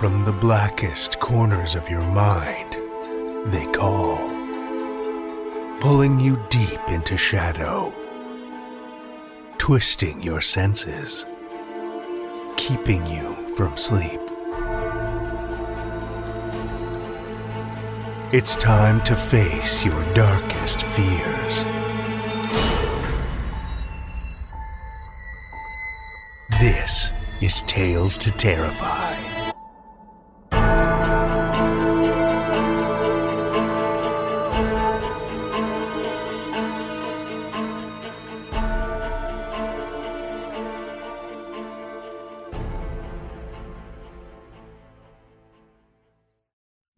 from the blackest corners of your mind, they call, pulling you deep into shadow, twisting your senses, keeping you from sleep. It's time to face your darkest fears. This is Tales to Terrify.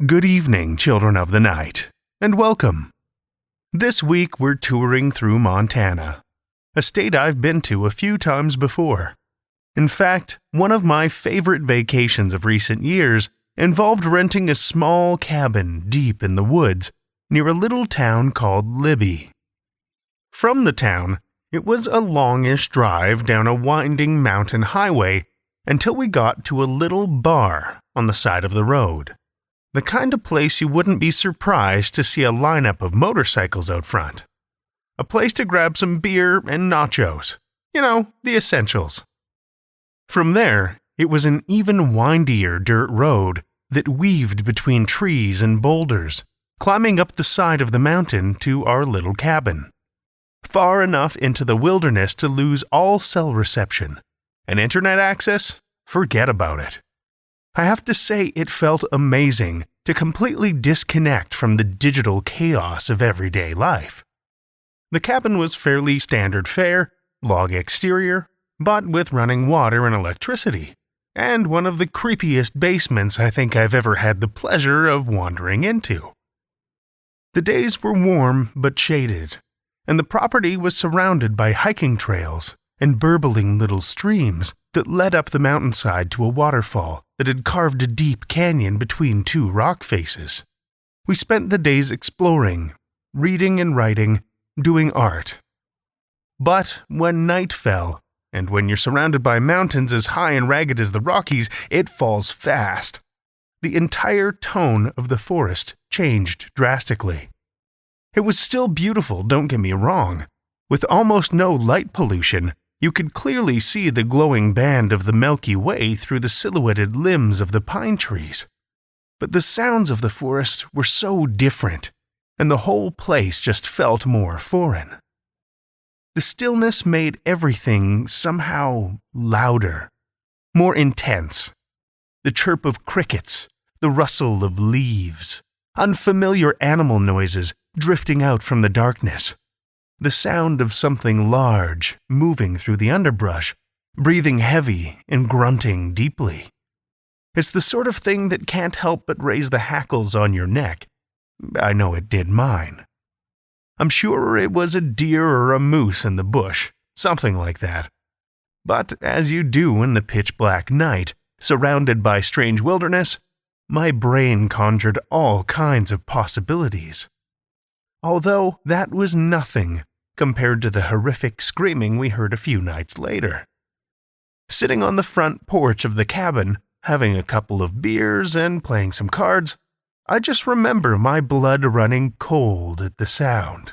Good evening, children of the night, and welcome. This week we're touring through Montana, a state I've been to a few times before. In fact, one of my favorite vacations of recent years involved renting a small cabin deep in the woods near a little town called Libby. From the town, it was a longish drive down a winding mountain highway until we got to a little bar on the side of the road. The kind of place you wouldn't be surprised to see a lineup of motorcycles out front. A place to grab some beer and nachos. You know, the essentials. From there, it was an even windier dirt road that weaved between trees and boulders, climbing up the side of the mountain to our little cabin. Far enough into the wilderness to lose all cell reception. And internet access? Forget about it. I have to say it felt amazing to completely disconnect from the digital chaos of everyday life. The cabin was fairly standard fare, log exterior, but with running water and electricity, and one of the creepiest basements I think I've ever had the pleasure of wandering into. The days were warm but shaded, and the property was surrounded by hiking trails and burbling little streams that led up the mountainside to a waterfall that had carved a deep canyon between two rock faces. We spent the days exploring, reading and writing, doing art. But when night fell, and when you're surrounded by mountains as high and ragged as the Rockies, it falls fast. The entire tone of the forest changed drastically. It was still beautiful, don't get me wrong. With almost no light pollution, you could clearly see the glowing band of the Milky Way through the silhouetted limbs of the pine trees. But the sounds of the forest were so different, and the whole place just felt more foreign. The stillness made everything somehow louder, more intense. The chirp of crickets, the rustle of leaves, unfamiliar animal noises drifting out from the darkness, the sound of something large moving through the underbrush, breathing heavy and grunting deeply. It's the sort of thing that can't help but raise the hackles on your neck. I know it did mine. I'm sure it was a deer or a moose in the bush, something like that. But as you do in the pitch-black night, surrounded by strange wilderness, my brain conjured all kinds of possibilities. Although that was nothing compared to the horrific screaming we heard a few nights later. Sitting on the front porch of the cabin, having a couple of beers and playing some cards, I just remember my blood running cold at the sound.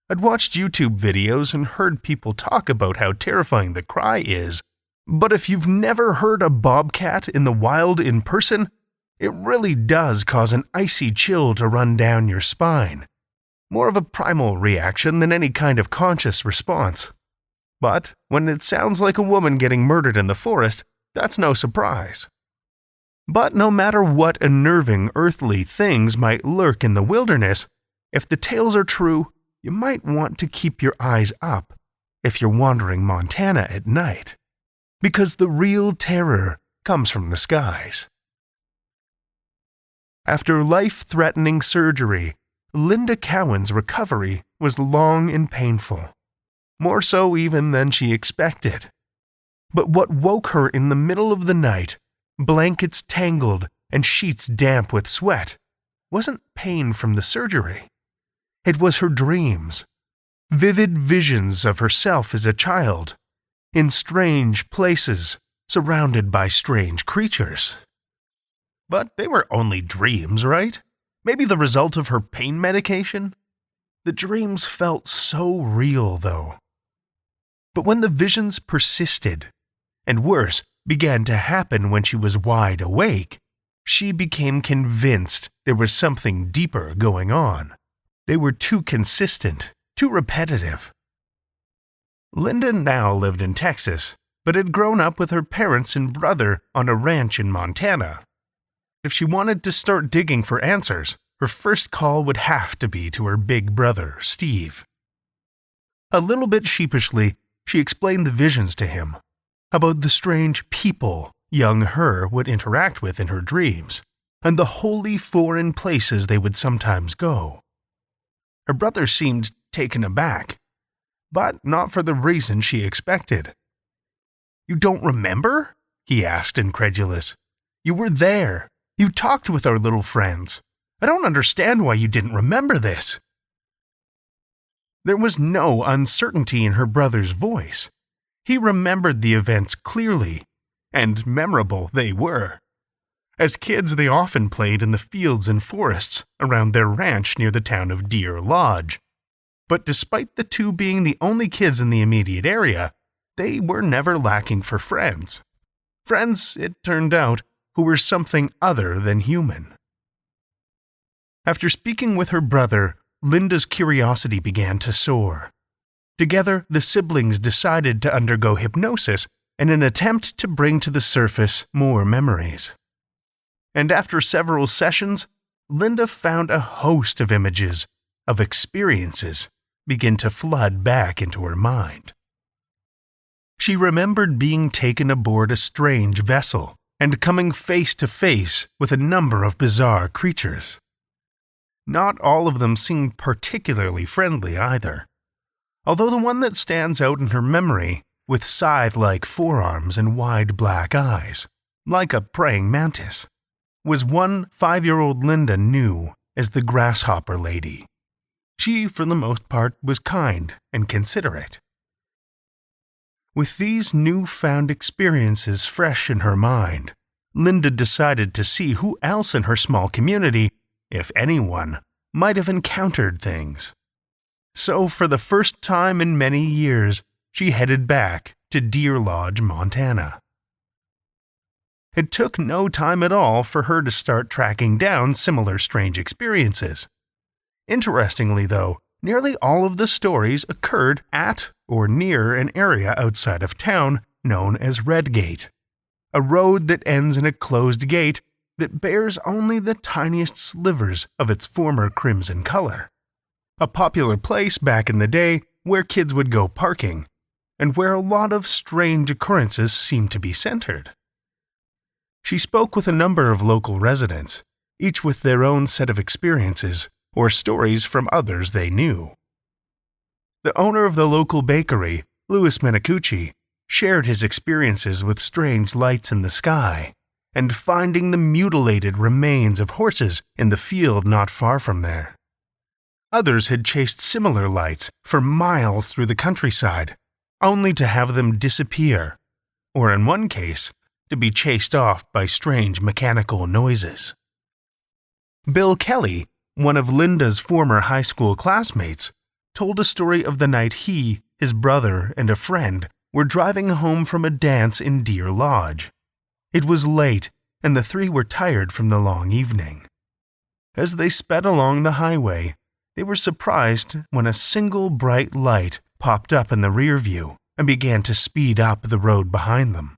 I'd watched YouTube videos and heard people talk about how terrifying the cry is, but if you've never heard a bobcat in the wild in person, it really does cause an icy chill to run down your spine. More of a primal reaction than any kind of conscious response. But when it sounds like a woman getting murdered in the forest, that's no surprise. But no matter what unnerving earthly things might lurk in the wilderness, if the tales are true, you might want to keep your eyes up if you're wandering Montana at night, because the real terror comes from the skies. After life-threatening surgery, Linda Cowan's recovery was long and painful, more so even than she expected. But what woke her in the middle of the night, blankets tangled and sheets damp with sweat, wasn't pain from the surgery. It was her dreams, vivid visions of herself as a child, in strange places, surrounded by strange creatures. But they were only dreams, right? Maybe the result of her pain medication? The dreams felt so real, though. But when the visions persisted, and worse, began to happen when she was wide awake, she became convinced there was something deeper going on. They were too consistent, too repetitive. Linda now lived in Texas, but had grown up with her parents and brother on a ranch in Montana. If she wanted to start digging for answers, her first call would have to be to her big brother, Steve. A little bit sheepishly, she explained the visions to him, about the strange people young her would interact with in her dreams, and the wholly foreign places they would sometimes go. Her brother seemed taken aback, but not for the reason she expected. "You don't remember?" he asked, incredulous. "You were there. You talked with our little friends. I don't understand why you didn't remember this." There was no uncertainty in her brother's voice. He remembered the events clearly, and memorable they were. As kids, they often played in the fields and forests around their ranch near the town of Deer Lodge. But despite the two being the only kids in the immediate area, they were never lacking for friends. Friends, it turned out, who were something other than human. After speaking with her brother, Linda's curiosity began to soar. Together, the siblings decided to undergo hypnosis in an attempt to bring to the surface more memories. And after several sessions, Linda found a host of images, of experiences, begin to flood back into her mind. She remembered being taken aboard a strange vessel and coming face to face with a number of bizarre creatures. Not all of them seemed particularly friendly either, although the one that stands out in her memory, with scythe-like forearms and wide black eyes, like a praying mantis, was one 5-year-old Linda knew as the Grasshopper Lady. She, for the most part, was kind and considerate. With these newfound experiences fresh in her mind, Linda decided to see who else in her small community, if anyone, might have encountered things. So, for the first time in many years, she headed back to Deer Lodge, Montana. It took no time at all for her to start tracking down similar strange experiences. Interestingly, though, nearly all of the stories occurred at or near an area outside of town known as Red Gate, a road that ends in a closed gate that bears only the tiniest slivers of its former crimson color. A popular place back in the day where kids would go parking, and where a lot of strange occurrences seemed to be centered. She spoke with a number of local residents, each with their own set of experiences or stories from others they knew. The owner of the local bakery, Louis Menacucci, shared his experiences with strange lights in the sky and finding the mutilated remains of horses in the field not far from there. Others had chased similar lights for miles through the countryside, only to have them disappear, or in one case, to be chased off by strange mechanical noises. Bill Kelly, one of Linda's former high school classmates, told a story of the night he, his brother, and a friend were driving home from a dance in Deer Lodge. It was late, and the three were tired from the long evening. As they sped along the highway, they were surprised when a single bright light popped up in the rear view and began to speed up the road behind them.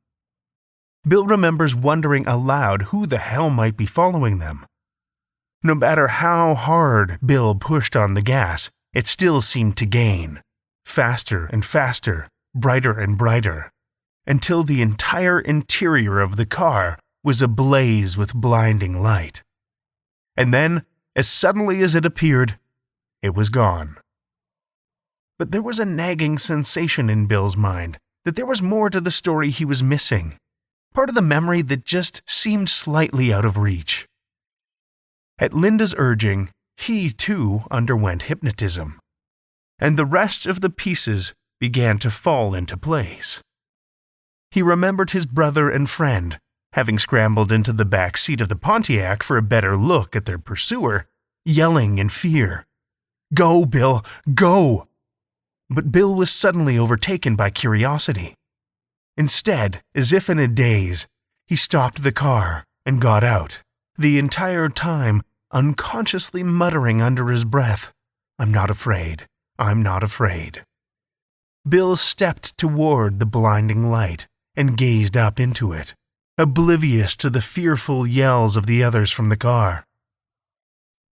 Bill remembers wondering aloud who the hell might be following them. No matter how hard Bill pushed on the gas, it still seemed to gain, faster and faster, brighter and brighter, until the entire interior of the car was ablaze with blinding light. And then, as suddenly as it appeared, it was gone. But there was a nagging sensation in Bill's mind that there was more to the story he was missing, part of the memory that just seemed slightly out of reach. At Linda's urging, he too underwent hypnotism, and the rest of the pieces began to fall into place. He remembered his brother and friend having scrambled into the back seat of the Pontiac for a better look at their pursuer, yelling in fear. "Go, Bill, go!" But Bill was suddenly overtaken by curiosity. Instead, as if in a daze, he stopped the car and got out, the entire time unconsciously muttering under his breath, "I'm not afraid, I'm not afraid." Bill stepped toward the blinding light and gazed up into it, oblivious to the fearful yells of the others from the car.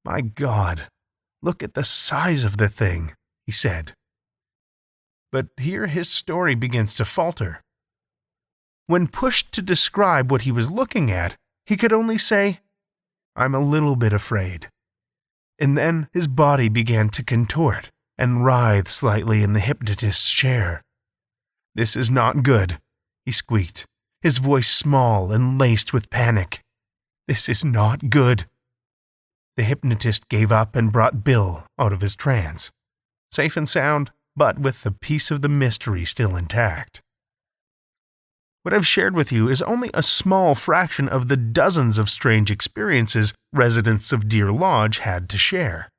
"My God, look at the size of the thing," he said. But here his story begins to falter. When pushed to describe what he was looking at, he could only say, "I'm a little bit afraid." And then his body began to contort and writhe slightly in the hypnotist's chair. "This is not good," he squeaked, his voice small and laced with panic. "This is not good." The hypnotist gave up and brought Bill out of his trance, safe and sound, but with the piece of the mystery still intact. What I've shared with you is only a small fraction of the dozens of strange experiences residents of Deer Lodge had to share.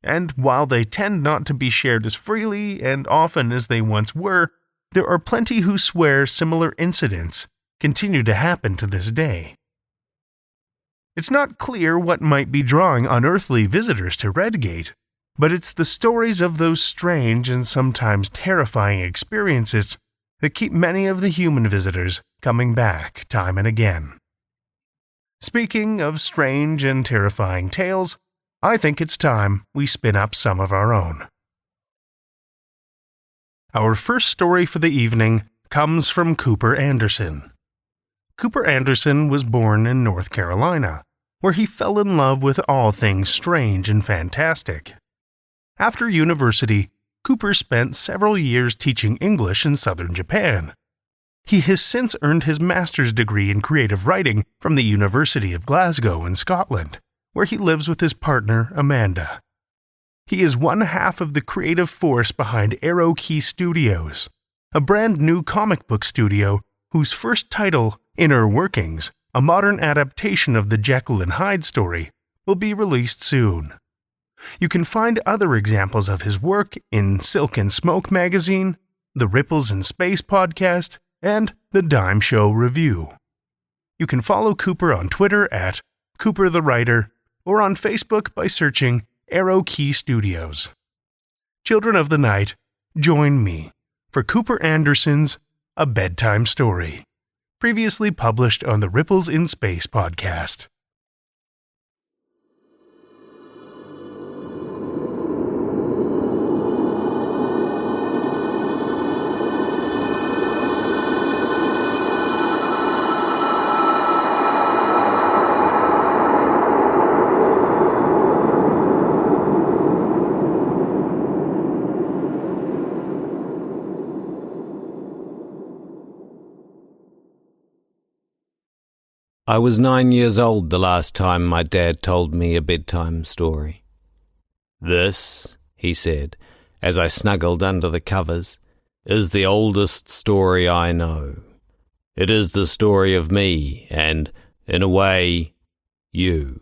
And while they tend not to be shared as freely and often as they once were, there are plenty who swear similar incidents continue to happen to this day. It's not clear what might be drawing unearthly visitors to Redgate, but it's the stories of those strange and sometimes terrifying experiences that keep many of the human visitors coming back time and again. Speaking of strange and terrifying tales, I think it's time we spin up some of our own. Our first story for the evening comes from Cooper Anderson. Cooper Anderson was born in North Carolina, where he fell in love with all things strange and fantastic. After university, Cooper spent several years teaching English in southern Japan. He has since earned his master's degree in creative writing from the University of Glasgow in Scotland, where he lives with his partner, Amanda. He is one half of the creative force behind Arrow Key Studios, a brand new comic book studio whose first title, Inner Workings, a modern adaptation of the Jekyll and Hyde story, will be released soon. You can find other examples of his work in Silk and Smoke magazine, the Ripples in Space podcast, and the Dime Show Review. You can follow Cooper on Twitter at Cooper the Writer, or on Facebook by searching Arrow Key Studios. Children of the night, join me for Cooper Anderson's A Bedtime Story, previously published on the Ripples in Space podcast. I was 9 years old the last time my dad told me a bedtime story. "This," he said, as I snuggled under the covers, "is the oldest story I know. It is the story of me and, in a way, you.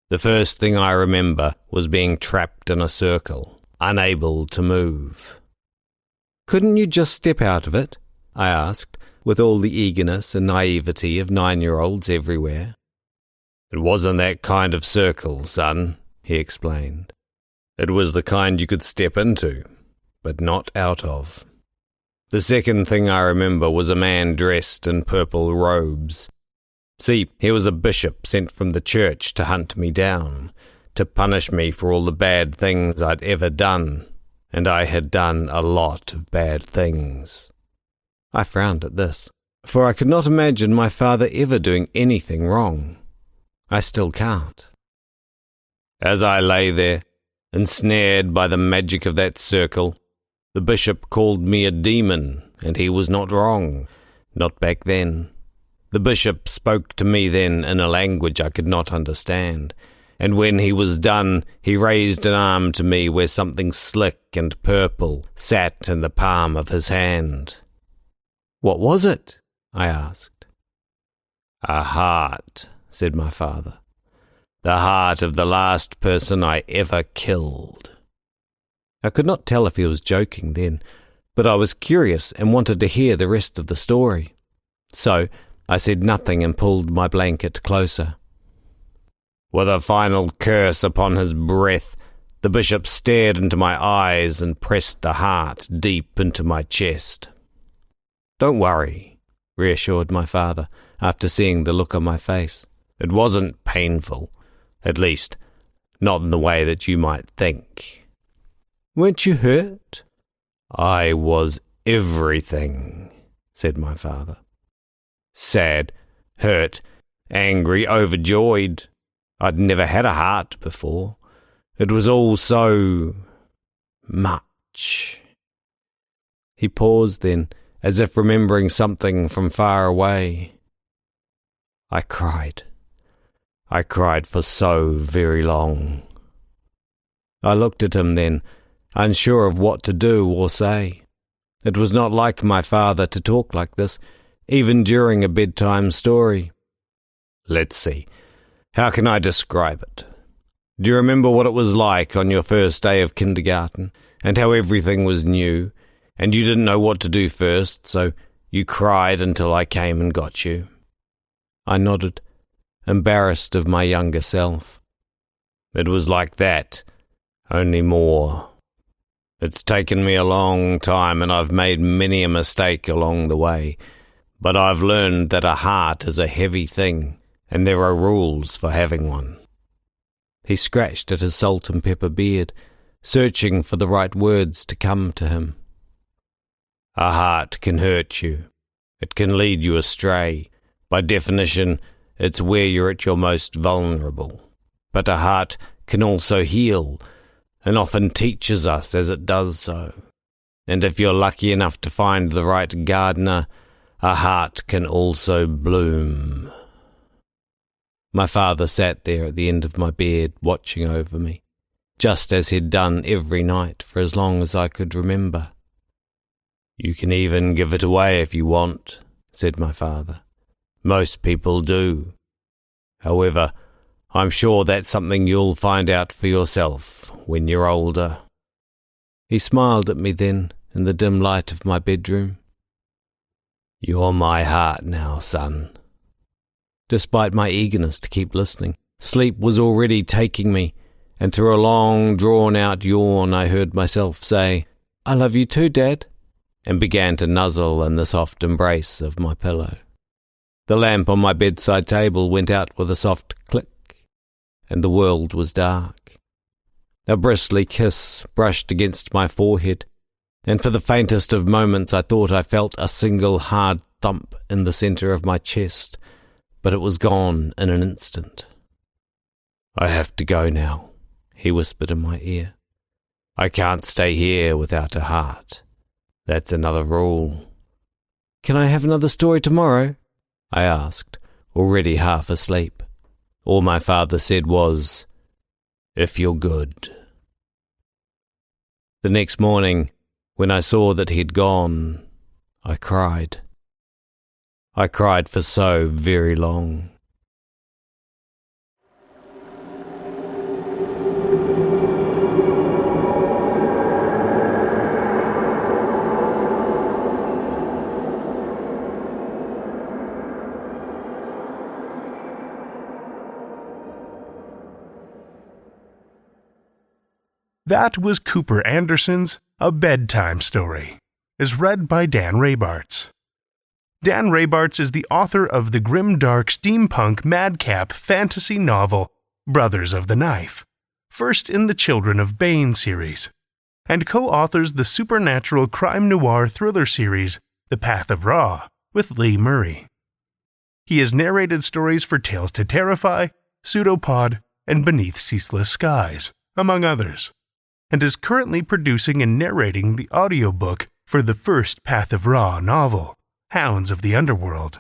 The first thing I remember was being trapped in a circle, unable to move." "Couldn't you just step out of it?" I asked, with all the eagerness and naivety of 9-year-olds everywhere. "It wasn't that kind of circle, son," he explained. "It was the kind you could step into, but not out of." The second thing I remember was a man dressed in purple robes. See, he was a bishop sent from the church to hunt me down, to punish me for all the bad things I'd ever done, and I had done a lot of bad things. I frowned at this, for I could not imagine my father ever doing anything wrong. I still can't. As I lay there, ensnared by the magic of that circle, the bishop called me a demon, and he was not wrong, not back then. The bishop spoke to me then in a language I could not understand, and when he was done, he raised an arm to me where something slick and purple sat in the palm of his hand. "What was it?" I asked. "A heart," said my father. "The heart of the last person I ever killed." I could not tell if he was joking then, but I was curious and wanted to hear the rest of the story. So I said nothing and pulled my blanket closer. With a final curse upon his breath, the bishop stared into my eyes and pressed the heart deep into my chest. "Don't worry," reassured my father after seeing the look on my face. "It wasn't painful, at least not in the way that you might think." "Weren't you hurt?" "I was everything," said my father. Sad, hurt, angry, overjoyed. I'd never had a heart before. It was all so much. He paused then, as if remembering something from far away. I cried. I cried for so very long. I looked at him then, unsure of what to do or say. It was not like my father to talk like this, even during a bedtime story. Let's see, how can I describe it? Do you remember what it was like on your first day of kindergarten, and how everything was new, and you didn't know what to do first, so you cried until I came and got you? I nodded, embarrassed of my younger self. It was like that, only more. It's taken me a long time, and I've made many a mistake along the way, but I've learned that a heart is a heavy thing, and there are rules for having one. He scratched at his salt and pepper beard, searching for the right words to come to him. A heart can hurt you. It can lead you astray. By definition, it's where you're at your most vulnerable. But a heart can also heal, and often teaches us as it does so. And if you're lucky enough to find the right gardener, a heart can also bloom. My father sat there at the end of my bed, watching over me, just as he'd done every night for as long as I could remember. You can even give it away if you want, said my father. Most people do. However, I'm sure that's something you'll find out for yourself when you're older. He smiled at me then in the dim light of my bedroom. You're my heart now, son. Despite my eagerness to keep listening, sleep was already taking me, and through a long, drawn-out yawn I heard myself say, I love you too, Dad, and began to nuzzle in the soft embrace of my pillow. The lamp on my bedside table went out with a soft click, and the world was dark. A bristly kiss brushed against my forehead, and for the faintest of moments I thought I felt a single hard thump in the centre of my chest, but it was gone in an instant. I have to go now, he whispered in my ear. I can't stay here without a heart. That's another rule. Can I have another story tomorrow? I asked, already half asleep. All my father said was, if you're good. The next morning, when I saw that he'd gone, I cried. I cried for so very long. That was Cooper Anderson's A Bedtime Story, as read by Dan Rabarts. Dan Rabarts is the author of the grimdark steampunk madcap fantasy novel Brothers of the Knife, first in the Children of Bane series, and co-authors the supernatural crime noir thriller series The Path of Ra with Lee Murray. He has narrated stories for Tales to Terrify, Pseudopod, and Beneath Ceaseless Skies, among others, and is currently producing and narrating the audiobook for the first Path of Ra novel, Hounds of the Underworld.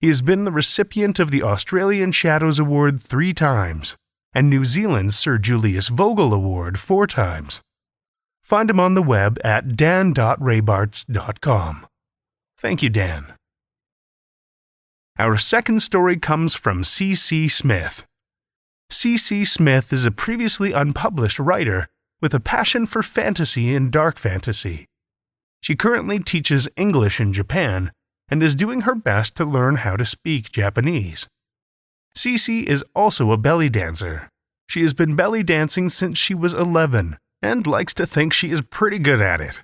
He has been the recipient of the Australian Shadows Award 3 times and New Zealand's Sir Julius Vogel Award 4 times. Find him on the web at dan.rabarts.com. Thank you, Dan. Our second story comes from C.C. Smith. C.C. Smith is a previously unpublished writer with a passion for fantasy and dark fantasy. She currently teaches English in Japan and is doing her best to learn how to speak Japanese. C.C. is also a belly dancer. She has been belly dancing since she was 11 and likes to think she is pretty good at it.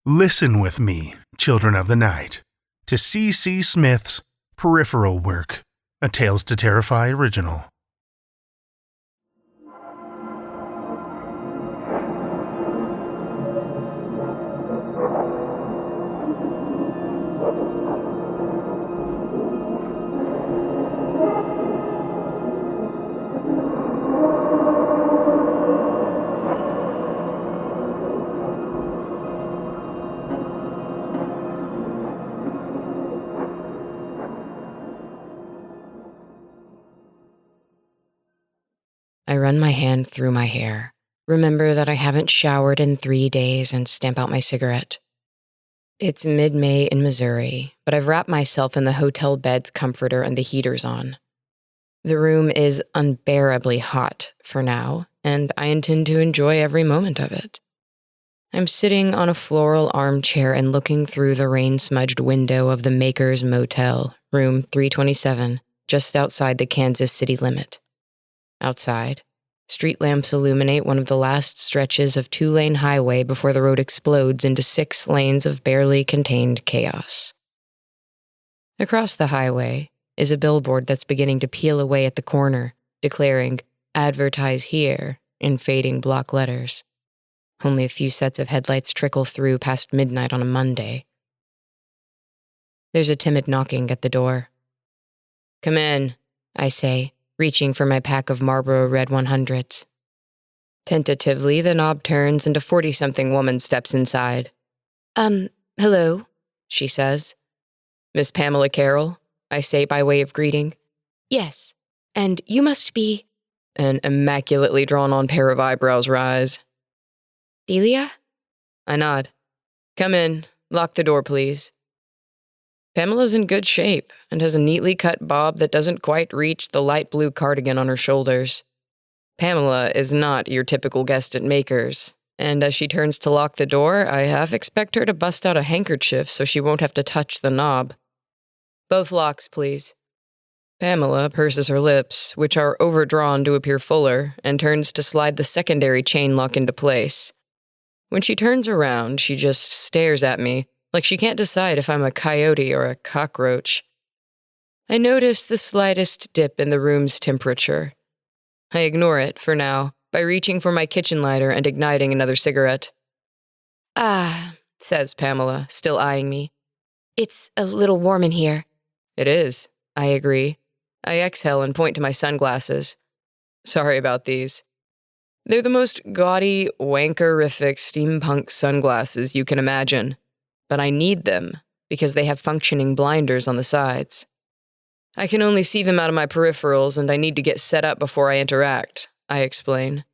Listen with me, children of the night, to C.C. Smith's Peripheral work, a Tales to Terrify original. I run my hand through my hair, remember that I haven't showered in 3 days, and stamp out my cigarette. It's mid-May in Missouri, but I've wrapped myself in the hotel bed's comforter and the heater's on. The room is unbearably hot for now, and I intend to enjoy every moment of it. I'm sitting on a floral armchair and looking through the rain-smudged window of the Maker's Motel, room 327, just outside the Kansas City limit. Outside, street lamps illuminate one of the last stretches of 2-lane highway before the road explodes into 6 lanes of barely contained chaos. Across the highway is a billboard that's beginning to peel away at the corner, declaring, "Advertise here," in fading block letters. Only a few sets of headlights trickle through past midnight on a Monday. There's a timid knocking at the door. "Come in," I say, reaching for my pack of Marlboro Red 100s. Tentatively, the knob turns and a 40-something woman steps inside. Hello," she says. "Miss Pamela Carroll," I say by way of greeting. "Yes, and you must be—" An immaculately drawn-on pair of eyebrows rise. "Delia?" I nod. "Come in. Lock the door, please." Pamela's in good shape and has a neatly cut bob that doesn't quite reach the light blue cardigan on her shoulders. Pamela is not your typical guest at Maker's, and as she turns to lock the door, I half expect her to bust out a handkerchief so she won't have to touch the knob. "Both locks, please." Pamela purses her lips, which are overdrawn to appear fuller, and turns to slide the secondary chain lock into place. When she turns around, she just stares at me, like she can't decide if I'm a coyote or a cockroach. I notice the slightest dip in the room's temperature. I ignore it, for now, by reaching for my kitchen lighter and igniting another cigarette. "Ah," says Pamela, still eyeing me. "It's a little warm in here." "It is," I agree. I exhale and point to my sunglasses. "Sorry about these." They're the most gaudy, wankerific steampunk sunglasses you can imagine. But I need them because they have functioning blinders on the sides. I can only see them out of my peripherals, and I need to get set up before I interact, I explain.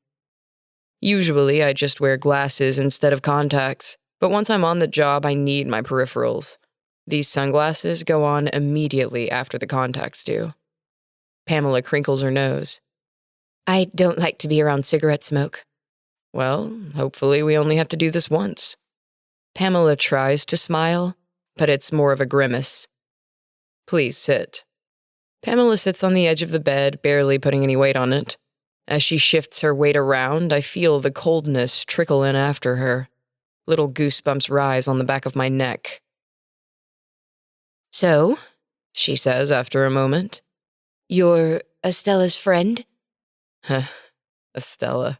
Usually, I just wear glasses instead of contacts, but once I'm on the job, I need my peripherals. These sunglasses go on immediately after the contacts do. Pamela crinkles her nose. "I don't like to be around cigarette smoke." "Well, hopefully we only have to do this once." Pamela tries to smile, but it's more of a grimace. "Please sit." Pamela sits on the edge of the bed, barely putting any weight on it. As she shifts her weight around, I feel the coldness trickle in after her. Little goosebumps rise on the back of my neck. "So," she says after a moment, "you're Estella's friend?" Estella.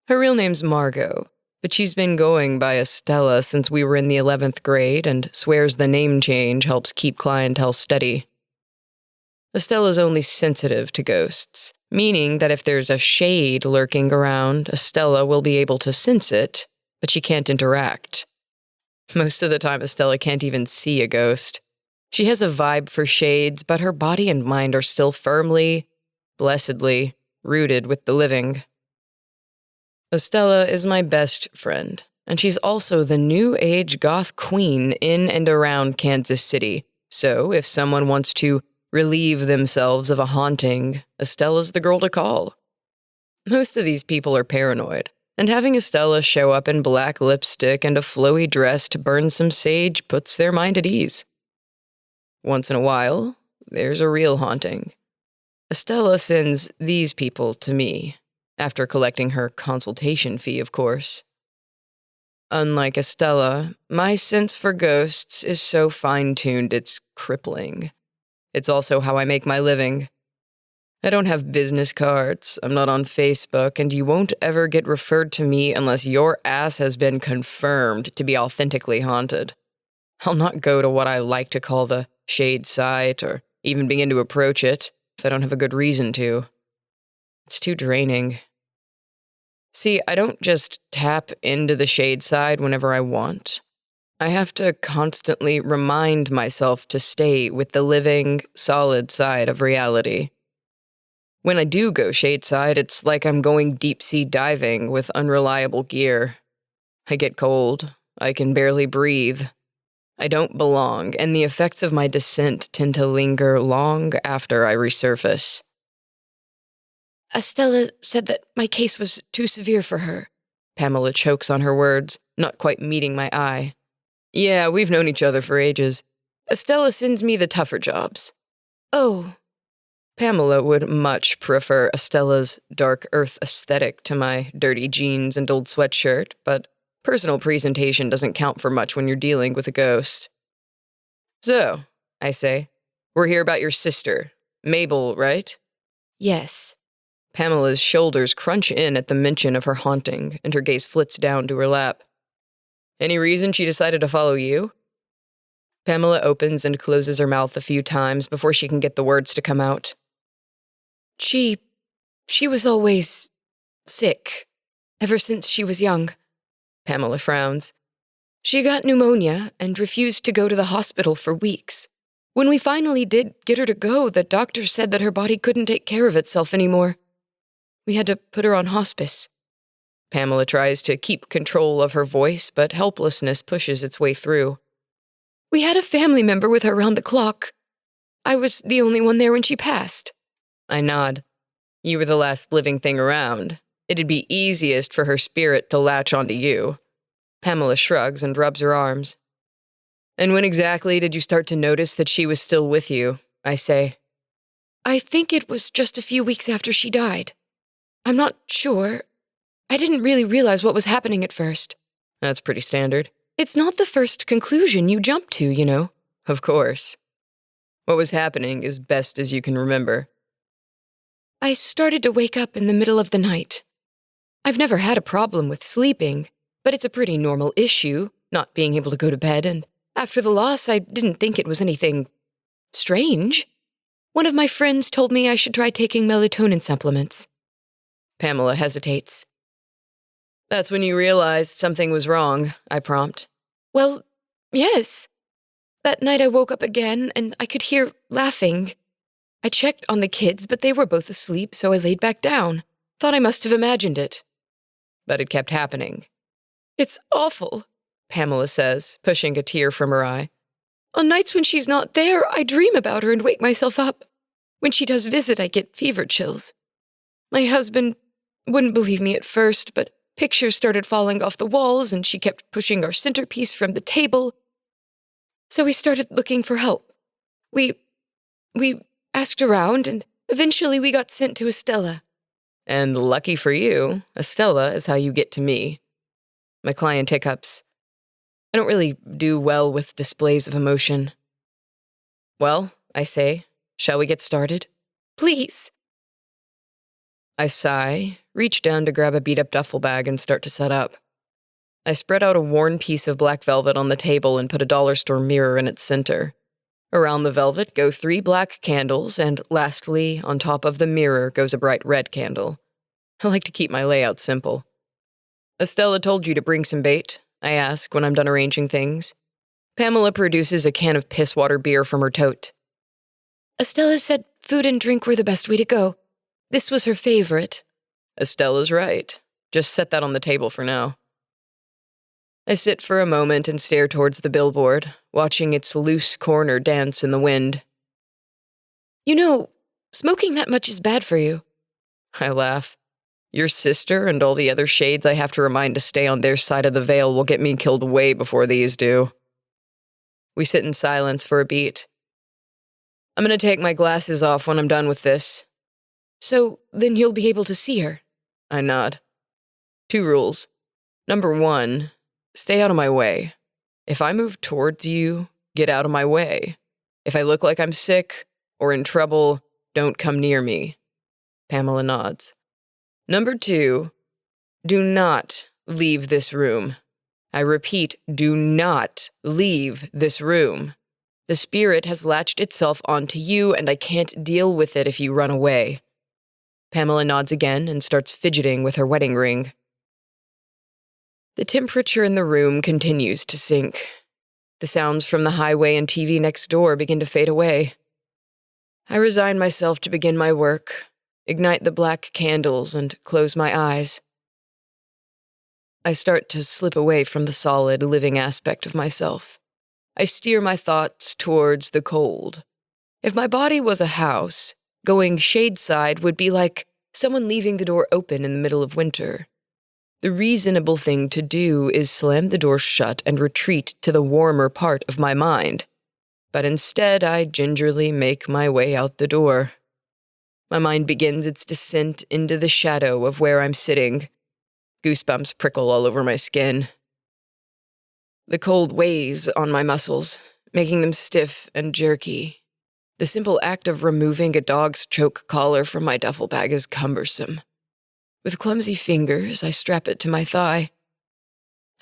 Her real name's Margot, but she's been going by Estella since we were in the 11th grade and swears the name change helps keep clientele steady. Estella's only sensitive to ghosts, meaning that if there's a shade lurking around, Estella will be able to sense it, but she can't interact. Most of the time, Estella can't even see a ghost. She has a vibe for shades, but her body and mind are still firmly, blessedly, rooted with the living. Estella is my best friend, and she's also the new age goth queen in and around Kansas City, So if someone wants to relieve themselves of a haunting, Estella's the girl to call. Most of these people are paranoid, and having Estella show up in black lipstick and a flowy dress to burn some sage puts their mind at ease. Once in a while, there's a real haunting. Estella sends these people to me, after collecting her consultation fee, of course. Unlike Estella, my sense for ghosts is so fine-tuned it's crippling. It's also how I make my living. I don't have business cards, I'm not on Facebook, and you won't ever get referred to me unless your ass has been confirmed to be authentically haunted. I'll not go to what I like to call the shade site or even begin to approach it, if I don't have a good reason to. It's too draining. See, I don't just tap into the shade side whenever I want. I have to constantly remind myself to stay with the living, solid side of reality. When I do go shade side, it's like I'm going deep-sea diving with unreliable gear. I get cold. I can barely breathe. I don't belong, and the effects of my descent tend to linger long after I resurface. Estella said that my case was too severe for her. Pamela chokes on her words, not quite meeting my eye. Yeah, we've known each other for ages. Estella sends me the tougher jobs. Oh. Pamela would much prefer Estella's dark earth aesthetic to my dirty jeans and old sweatshirt, but personal presentation doesn't count for much when you're dealing with a ghost. So, I say, we're here about your sister, Mabel, right? Yes. Pamela's shoulders crunch in at the mention of her haunting, and her gaze flits down to her lap. Any reason she decided to follow you? Pamela opens and closes her mouth a few times before she can get the words to come out. She was always sick, ever since she was young. Pamela frowns. She got pneumonia and refused to go to the hospital for weeks. When we finally did get her to go, the doctor said that her body couldn't take care of itself anymore. We had to put her on hospice. Pamela tries to keep control of her voice, but helplessness pushes its way through. We had a family member with her round the clock. I was the only one there when she passed. I nod. You were the last living thing around. It'd be easiest for her spirit to latch onto you. Pamela shrugs and rubs her arms. And when exactly did you start to notice that she was still with you? I say. I think it was just a few weeks after she died. I'm not sure. I didn't really realize what was happening at first. That's pretty standard. It's not the first conclusion you jump to, you know. Of course. What was happening as best as you can remember? I started to wake up in the middle of the night. I've never had a problem with sleeping, but it's a pretty normal issue, not being able to go to bed, and after the loss, I didn't think it was anything strange. One of my friends told me I should try taking melatonin supplements. Pamela hesitates. That's when you realized something was wrong, I prompt. Well, yes. That night I woke up again, and I could hear laughing. I checked on the kids, but they were both asleep, so I laid back down. Thought I must have imagined it. But it kept happening. It's awful, Pamela says, pushing a tear from her eye. On nights when she's not there, I dream about her and wake myself up. When she does visit, I get fever chills. My husband wouldn't believe me at first, but pictures started falling off the walls, and she kept pushing our centerpiece from the table. So we started looking for help. We asked around, and eventually we got sent to Estella. And lucky for you, Estella is how you get to me. My client hiccups. I don't really do well with displays of emotion. Well, I say, shall we get started? Please. I sigh, reach down to grab a beat-up duffel bag and start to set up. I spread out a worn piece of black velvet on the table and put a dollar store mirror in its center. Around the velvet go 3 black candles, and lastly, on top of the mirror goes a bright red candle. I like to keep my layout simple. Estella told you to bring some bait, I ask when I'm done arranging things. Pamela produces a can of piss-water beer from her tote. Estella said food and drink were the best way to go. This was her favorite. Estella's right. Just set that on the table for now. I sit for a moment and stare towards the billboard, watching its loose corner dance in the wind. You know, smoking that much is bad for you. I laugh. Your sister and all the other shades I have to remind to stay on their side of the veil will get me killed way before these do. We sit in silence for a beat. I'm going to take my glasses off when I'm done with this. So then you'll be able to see her. I nod. 2 rules. Number 1, stay out of my way. If I move towards you, get out of my way. If I look like I'm sick or in trouble, don't come near me. Pamela nods. Number 2, do not leave this room. I repeat, do not leave this room. The spirit has latched itself onto you, and I can't deal with it if you run away. Pamela nods again and starts fidgeting with her wedding ring. The temperature in the room continues to sink. The sounds from the highway and TV next door begin to fade away. I resign myself to begin my work, ignite the black candles, and close my eyes. I start to slip away from the solid, living aspect of myself. I steer my thoughts towards the cold. If my body was a house, going shadeside would be like someone leaving the door open in the middle of winter. The reasonable thing to do is slam the door shut and retreat to the warmer part of my mind. But instead, I gingerly make my way out the door. My mind begins its descent into the shadow of where I'm sitting. Goosebumps prickle all over my skin. The cold weighs on my muscles, making them stiff and jerky. The simple act of removing a dog's choke collar from my duffel bag is cumbersome. With clumsy fingers, I strap it to my thigh.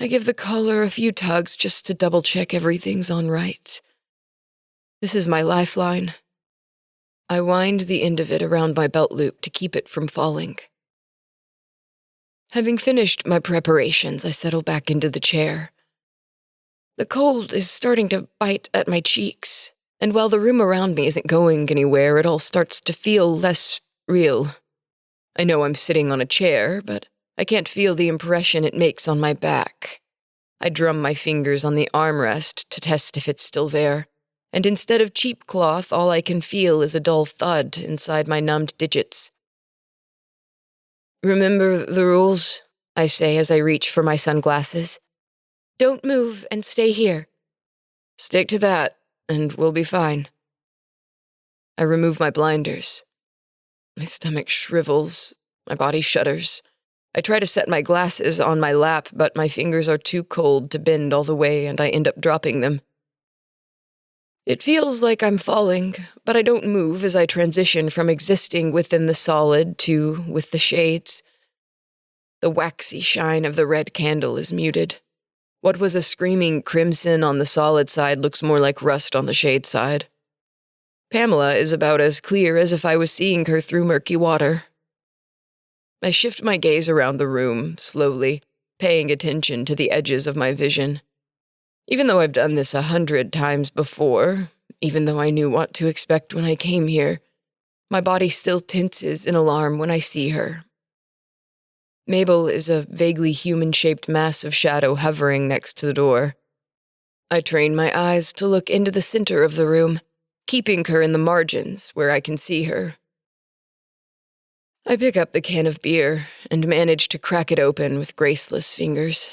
I give the collar a few tugs just to double-check everything's on right. This is my lifeline. I wind the end of it around my belt loop to keep it from falling. Having finished my preparations, I settle back into the chair. The cold is starting to bite at my cheeks, and while the room around me isn't going anywhere, it all starts to feel less real. I know I'm sitting on a chair, but I can't feel the impression it makes on my back. I drum my fingers on the armrest to test if it's still there, and instead of cheap cloth, all I can feel is a dull thud inside my numbed digits. Remember the rules, I say as I reach for my sunglasses. Don't move and stay here. Stick to that, and we'll be fine. I remove my blinders. My stomach shrivels, my body shudders. I try to set my glasses on my lap, but my fingers are too cold to bend all the way, and I end up dropping them. It feels like I'm falling, but I don't move as I transition from existing within the solid to with the shades. The waxy shine of the red candle is muted. What was a screaming crimson on the solid side looks more like rust on the shade side. Pamela is about as clear as if I was seeing her through murky water. I shift my gaze around the room, slowly, paying attention to the edges of my vision. Even though I've done this 100 times before, even though I knew what to expect when I came here, my body still tenses in alarm when I see her. Mabel is a vaguely human-shaped mass of shadow hovering next to the door. I train my eyes to look into the center of the room, keeping her in the margins where I can see her. I pick up the can of beer and manage to crack it open with graceless fingers.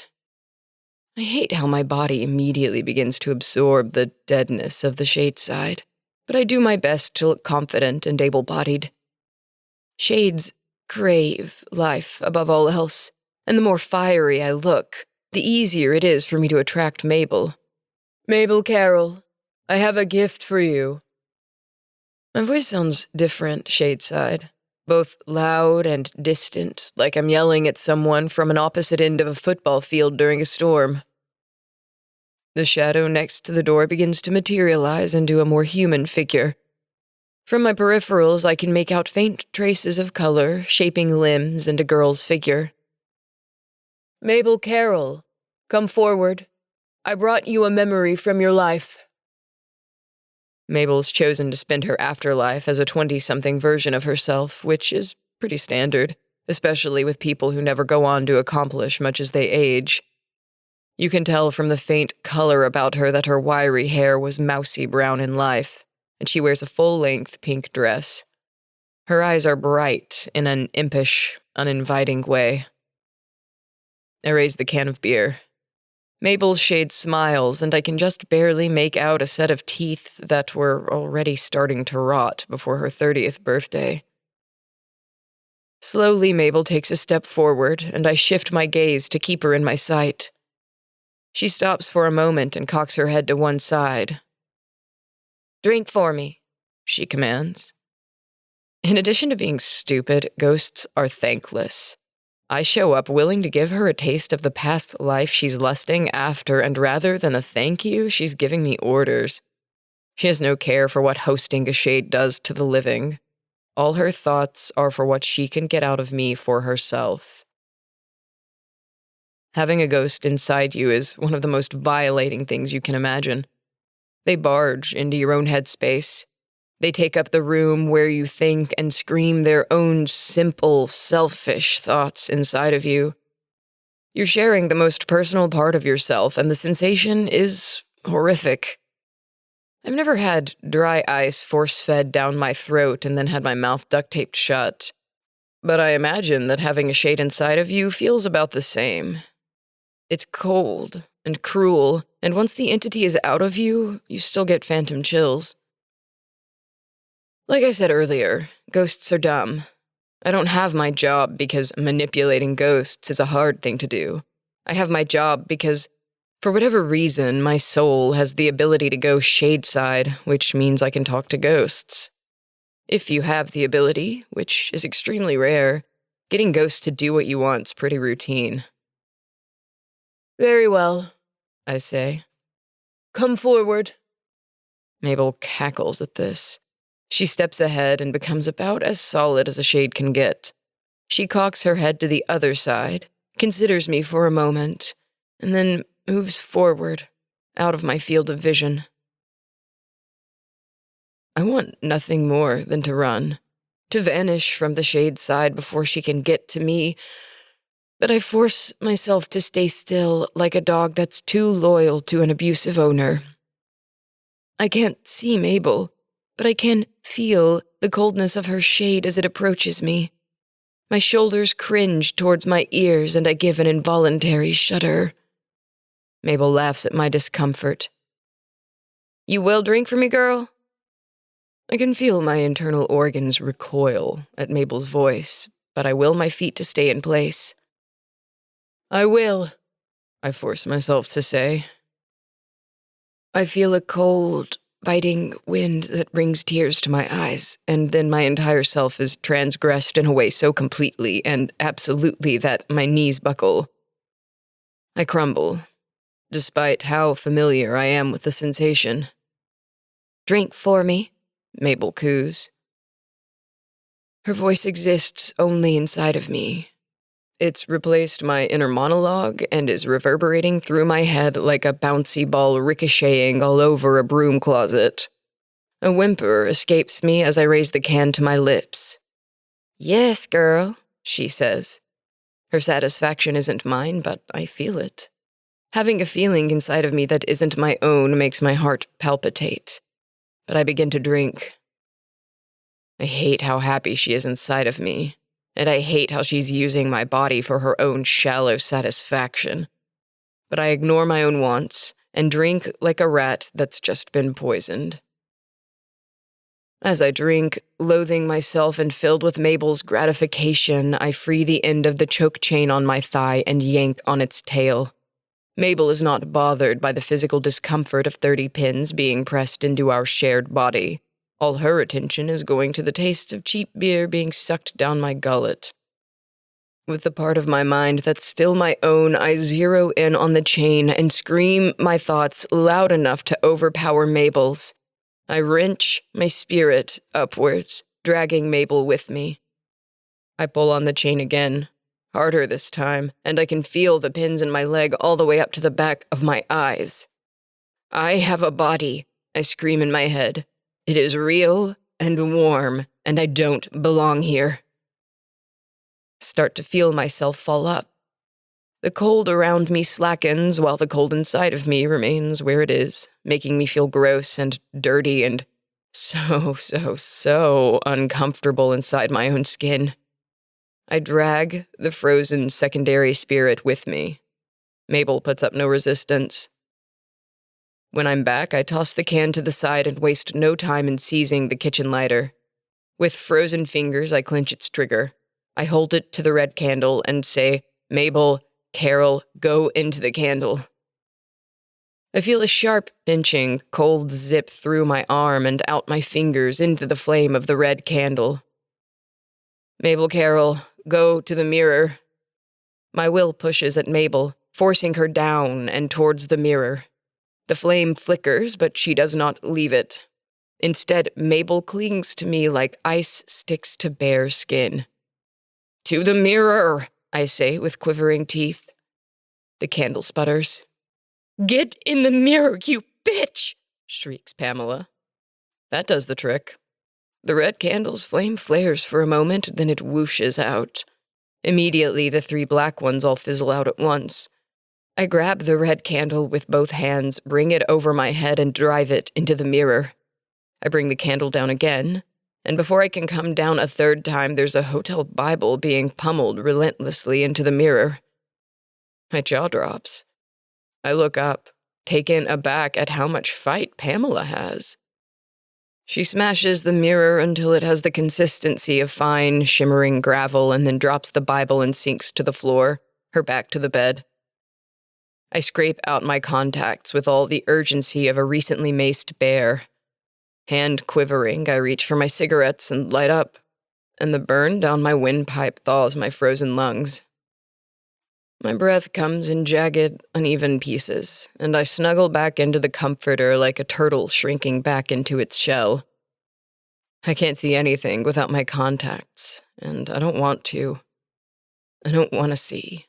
I hate how my body immediately begins to absorb the deadness of the shade side, but I do my best to look confident and able-bodied. Shades crave life above all else, and the more fiery I look, the easier it is for me to attract Mabel. Mabel Carroll, I have a gift for you. My voice sounds different shadeside, both loud and distant, like I'm yelling at someone from an opposite end of a football field during a storm. The shadow next to the door begins to materialize into a more human figure. From my peripherals, I can make out faint traces of color, shaping limbs and a girl's figure. Mabel Carroll, come forward. I brought you a memory from your life. Mabel's chosen to spend her afterlife as a 20-something version of herself, which is pretty standard, especially with people who never go on to accomplish much as they age. You can tell from the faint color about her that her wiry hair was mousy brown in life, and she wears a full-length pink dress. Her eyes are bright in an impish, uninviting way. I raise the can of beer. Mabel's shade smiles, and I can just barely make out a set of teeth that were already starting to rot before her 30th birthday. Slowly, Mabel takes a step forward, and I shift my gaze to keep her in my sight. She stops for a moment and cocks her head to one side. "Drink for me," she commands. In addition to being stupid, ghosts are thankless. I show up willing to give her a taste of the past life she's lusting after, and rather than a thank you, she's giving me orders. She has no care for what hosting a shade does to the living. All her thoughts are for what she can get out of me for herself. Having a ghost inside you is one of the most violating things you can imagine. They barge into your own headspace. They take up the room where you think and scream their own simple, selfish thoughts inside of you. You're sharing the most personal part of yourself, and the sensation is horrific. I've never had dry ice force-fed down my throat and then had my mouth duct-taped shut. But I imagine that having a shade inside of you feels about the same. It's cold and cruel, and once the entity is out of you, you still get phantom chills. Like I said earlier, ghosts are dumb. I don't have my job because manipulating ghosts is a hard thing to do. I have my job because, for whatever reason, my soul has the ability to go shadeside, which means I can talk to ghosts. If you have the ability, which is extremely rare, getting ghosts to do what you want's pretty routine. "Very well," I say. "Come forward." Mabel cackles at this. She steps ahead and becomes about as solid as a shade can get. She cocks her head to the other side, considers me for a moment, and then moves forward, out of my field of vision. I want nothing more than to run, to vanish from the shade's side before she can get to me, but I force myself to stay still like a dog that's too loyal to an abusive owner. I can't see Mabel, but I can feel the coldness of her shade as it approaches me. My shoulders cringe towards my ears, and I give an involuntary shudder. Mabel laughs at my discomfort. "You will drink for me, girl?" I can feel my internal organs recoil at Mabel's voice, but I will my feet to stay in place. "I will," I force myself to say. I feel a cold, biting wind that brings tears to my eyes, and then my entire self is transgressed in a way so completely and absolutely that my knees buckle. I crumble, despite how familiar I am with the sensation. "Drink for me," Mabel coos. Her voice exists only inside of me. It's replaced my inner monologue and is reverberating through my head like a bouncy ball ricocheting all over a broom closet. A whimper escapes me as I raise the can to my lips. "Yes, girl," she says. Her satisfaction isn't mine, but I feel it. Having a feeling inside of me that isn't my own makes my heart palpitate. But I begin to drink. I hate how happy she is inside of me. And I hate how she's using my body for her own shallow satisfaction. But I ignore my own wants and drink like a rat that's just been poisoned. As I drink, loathing myself and filled with Mabel's gratification, I free the end of the choke chain on my thigh and yank on its tail. Mabel is not bothered by the physical discomfort of 30 pins being pressed into our shared body. All her attention is going to the taste of cheap beer being sucked down my gullet. With the part of my mind that's still my own, I zero in on the chain and scream my thoughts loud enough to overpower Mabel's. I wrench my spirit upwards, dragging Mabel with me. I pull on the chain again, harder this time, and I can feel the pins in my leg all the way up to the back of my eyes. "I have a body," I scream in my head. "It is real and warm, and I don't belong here." Start to feel myself fall up. The cold around me slackens while the cold inside of me remains where it is, making me feel gross and dirty and so uncomfortable inside my own skin. I drag the frozen secondary spirit with me. Mabel puts up no resistance. When I'm back, I toss the can to the side and waste no time in seizing the kitchen lighter. With frozen fingers, I clench its trigger. I hold it to the red candle and say, "Mabel, Carol, go into the candle." I feel a sharp, pinching, cold zip through my arm and out my fingers into the flame of the red candle. "Mabel, Carol, go to the mirror." My will pushes at Mabel, forcing her down and towards the mirror. The flame flickers, but she does not leave it. Instead, Mabel clings to me like ice sticks to bare skin. "To the mirror," I say with quivering teeth. The candle sputters. "Get in the mirror, you bitch!" shrieks Pamela. That does the trick. The red candle's flame flares for a moment, then it whooshes out. Immediately, the 3 black ones all fizzle out at once. I grab the red candle with both hands, bring it over my head, and drive it into the mirror. I bring the candle down again, and before I can come down a 3rd time, there's a hotel Bible being pummeled relentlessly into the mirror. My jaw drops. I look up, taken aback at how much fight Pamela has. She smashes the mirror until it has the consistency of fine, shimmering gravel and then drops the Bible and sinks to the floor, her back to the bed. I scrape out my contacts with all the urgency of a recently maced bear. Hand quivering, I reach for my cigarettes and light up, and the burn down my windpipe thaws my frozen lungs. My breath comes in jagged, uneven pieces, and I snuggle back into the comforter like a turtle shrinking back into its shell. I can't see anything without my contacts, and I don't want to. I don't want to see.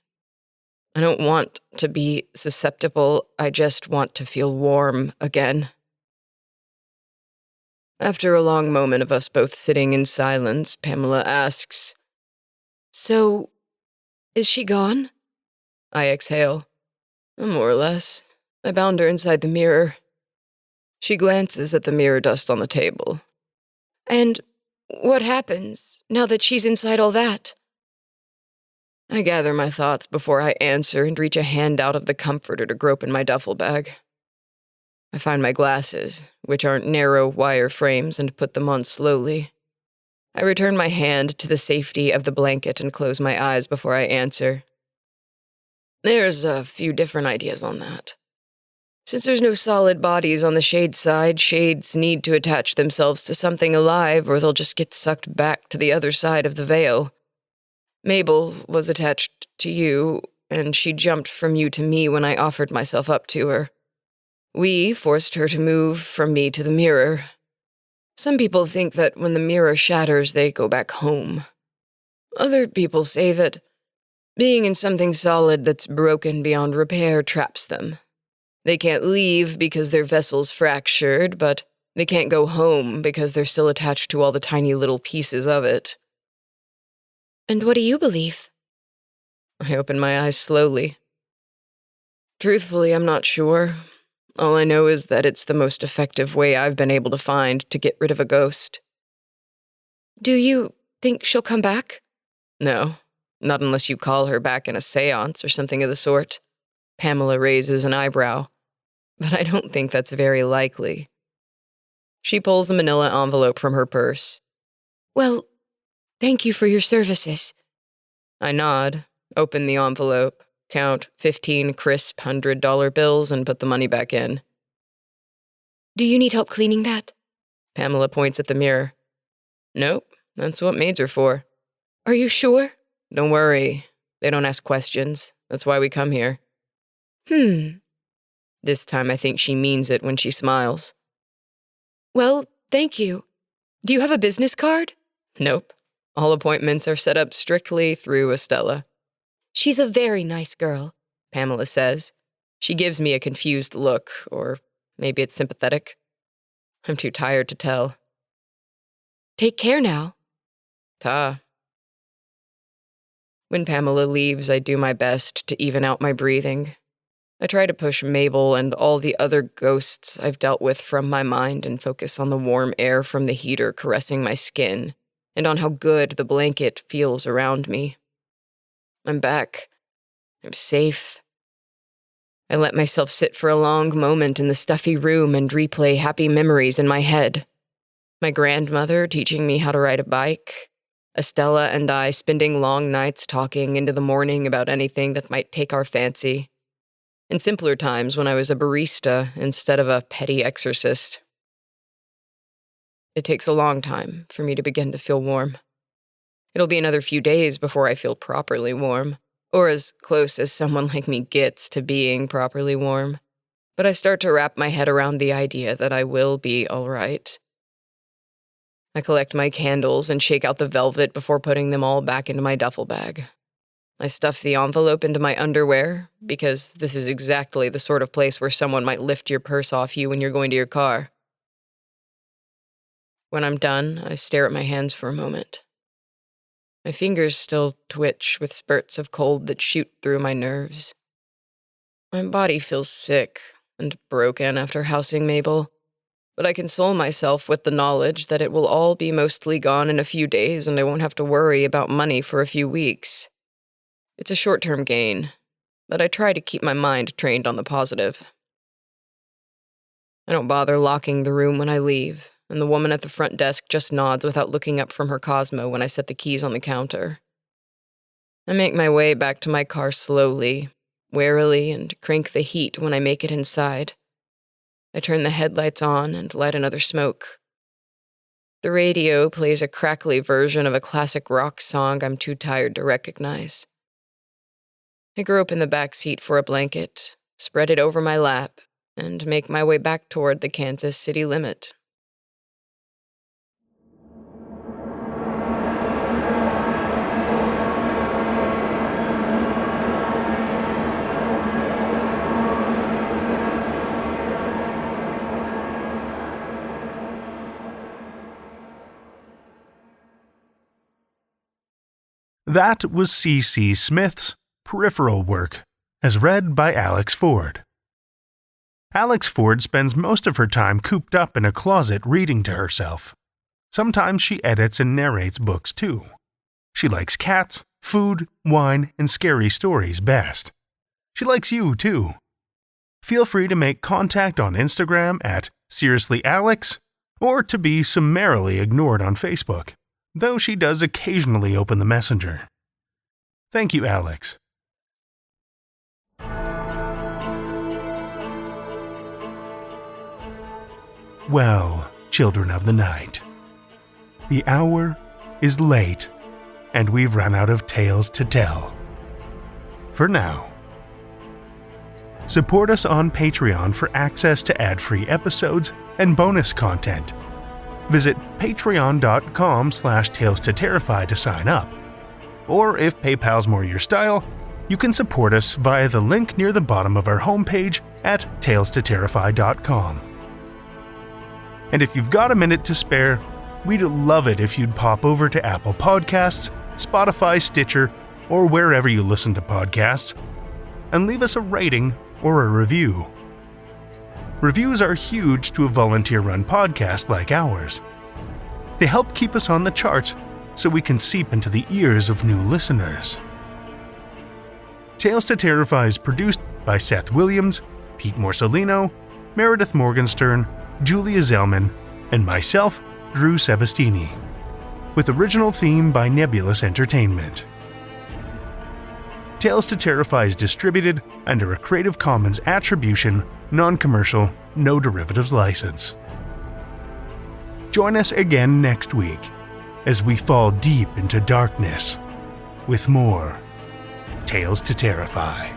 I don't want to be susceptible. I just want to feel warm again. After a long moment of us both sitting in silence, Pamela asks, "So, is she gone?" I exhale. "More or less. I bound her inside the mirror." She glances at the mirror dust on the table. "And what happens now that she's inside all that?" I gather my thoughts before I answer and reach a hand out of the comforter to grope in my duffel bag. I find my glasses, which aren't narrow wire frames, and put them on slowly. I return my hand to the safety of the blanket and close my eyes before I answer. There's a few different ideas on that. Since there's no solid bodies on the shade side, shades need to attach themselves to something alive or they'll just get sucked back to the other side of the veil. Mabel was attached to you, and she jumped from you to me when I offered myself up to her. We forced her to move from me to the mirror. Some people think that when the mirror shatters, they go back home. Other people say that being in something solid that's broken beyond repair traps them. They can't leave because their vessel's fractured, but they can't go home because they're still attached to all the tiny little pieces of it. And what do you believe? I open my eyes slowly. Truthfully, I'm not sure. All I know is that it's the most effective way I've been able to find to get rid of a ghost. Do you think she'll come back? No, not unless you call her back in a seance or something of the sort. Pamela raises an eyebrow, but I don't think that's very likely. She pulls the manila envelope from her purse. Well, thank you for your services. I nod, open the envelope, count 15 crisp $100 bills, and put the money back in. Do you need help cleaning that? Pamela points at the mirror. Nope, that's what maids are for. Are you sure? Don't worry, they don't ask questions. That's why we come here. This time I think she means it when she smiles. Well, thank you. Do you have a business card? Nope. All appointments are set up strictly through Estella. She's a very nice girl, Pamela says. She gives me a confused look, or maybe it's sympathetic. I'm too tired to tell. Take care now. Ta. When Pamela leaves, I do my best to even out my breathing. I try to push Mabel and all the other ghosts I've dealt with from my mind and focus on the warm air from the heater caressing my skin and on how good the blanket feels around me. I'm back. I'm safe. I let myself sit for a long moment in the stuffy room and replay happy memories in my head. My grandmother teaching me how to ride a bike, Estella and I spending long nights talking into the morning about anything that might take our fancy, and simpler times when I was a barista instead of a petty exorcist. It takes a long time for me to begin to feel warm. It'll be another few days before I feel properly warm, or as close as someone like me gets to being properly warm. But I start to wrap my head around the idea that I will be all right. I collect my candles and shake out the velvet before putting them all back into my duffel bag. I stuff the envelope into my underwear, because this is exactly the sort of place where someone might lift your purse off you when you're going to your car. When I'm done, I stare at my hands for a moment. My fingers still twitch with spurts of cold that shoot through my nerves. My body feels sick and broken after housing Mabel, but I console myself with the knowledge that it will all be mostly gone in a few days and I won't have to worry about money for a few weeks. It's a short-term gain, but I try to keep my mind trained on the positive. I don't bother locking the room when I leave, and the woman at the front desk just nods without looking up from her Cosmo when I set the keys on the counter. I make my way back to my car slowly, warily, and crank the heat when I make it inside. I turn the headlights on and light another smoke. The radio plays a crackly version of a classic rock song I'm too tired to recognize. I grope in the back seat for a blanket, spread it over my lap, and make my way back toward the Kansas City limit. That was C.C. Smith's Peripheral work, as read by Alex Ford. Alex Ford spends most of her time cooped up in a closet reading to herself. Sometimes she edits and narrates books too. She likes cats, food, wine, and scary stories best. She likes you too. Feel free to make contact on Instagram at SeriouslyAlex or to be summarily ignored on Facebook, though she does occasionally open the messenger. Thank you, Alex. Well, children of the night, the hour is late, and we've run out of tales to tell. For now. Support us on Patreon for access to ad-free episodes and bonus content. Visit patreon.com/Tales to Terrify to sign up. Or if PayPal's more your style, you can support us via the link near the bottom of our homepage at talestoterrify.com. And if you've got a minute to spare, we'd love it if you'd pop over to Apple Podcasts, Spotify, Stitcher, or wherever you listen to podcasts, and leave us a rating or a review. Reviews are huge to a volunteer-run podcast like ours. They help keep us on the charts so we can seep into the ears of new listeners. Tales to Terrify is produced by Seth Williams, Pete Morcellino, Meredith Morgenstern, Julia Zellman, and myself, Drew Sebastini, with original theme by Nebulous Entertainment. Tales to Terrify is distributed under a Creative Commons Attribution, Non-Commercial, No Derivatives license. Join us again next week as we fall deep into darkness with more Tales to Terrify.